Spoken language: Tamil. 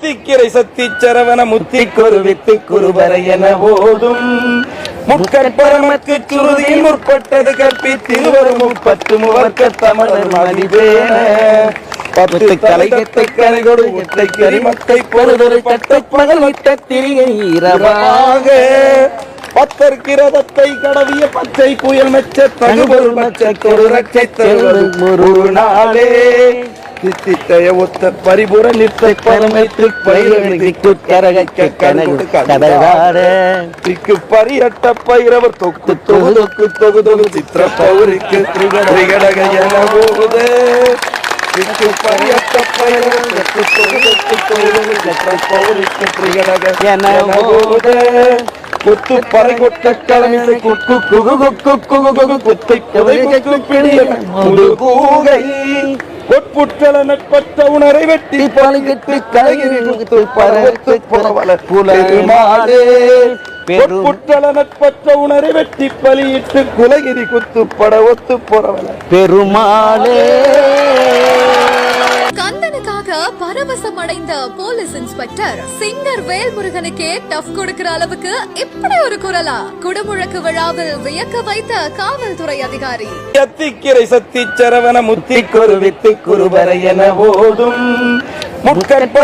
எத்திக்கிரை சத்தி சரவண முத்தி குருவித்து குருவரை என போதும் முற்கற்பரமக்கு சுருதியில் முற்பட்டது கற்பித்திருவரும் 30 முவர்க்க தமிழர் மதிவேன 10 கலைகத்தை கரைகொடு எத்தை கரிமத்தை பொறுதொரு பட்ட பகல் விட்ட திரிகை இரவாக பத்தற்கிரதத்தை கடவிய பச்சை புயல் மெச்ச தகுபொருள் மச்ச கொடு ரட்சை தருவது ஒரு நாளே தித்தித்தைய ஒத்த பரிபுர நிற்றை பரமைத்து பயிரமைக்கு கரகைக்க கனகு கடகார திக்கு பரியட்ட பயிரவர் தொக்கு தொகு தொக்கு தொகு தொகு சித்திர பௌரிக்கு திரிகடக என போகுது திக்கு பரியட்ட பயிரவர் தொக்கு தொகு தொக்கு தொகு தொகு சித்திர பௌரிக்கு திரிகடக என போகுது குத்து பறை கொட்ட கலமிசை குக்கு குகு குக்கு குகு குகு குத்தை குதை குக்கு பிடிய முதுகூகை பொற்புற்றல நட்பற்ற உணரை வெட்டி பழகிட்டு கலகிரி குத்து பரவத்து புறவல புலருமாடே பொற்புற்றல நட்பற்ற உணரை வெட்டி பலியிட்டு குலகிரி குத்து படவத்து புறவல பெருமாளே. கந்தனுக்காக பரவசம் அடைந்த போலீஸ் இன்ஸ்பெக்டர் சிங்கர் வேல்முருகனுக்கே டஃப் கொடுக்கிற அளவுக்கு இப்படி ஒரு குரலா? குடமுழக்கு விழாவில் வியக்க வைத்த காவல்துறை அதிகாரி. எத்திக்கிரை சத்தி சரவண முத்தி குருவித்து குருவரை என போதும் முற்கற்ப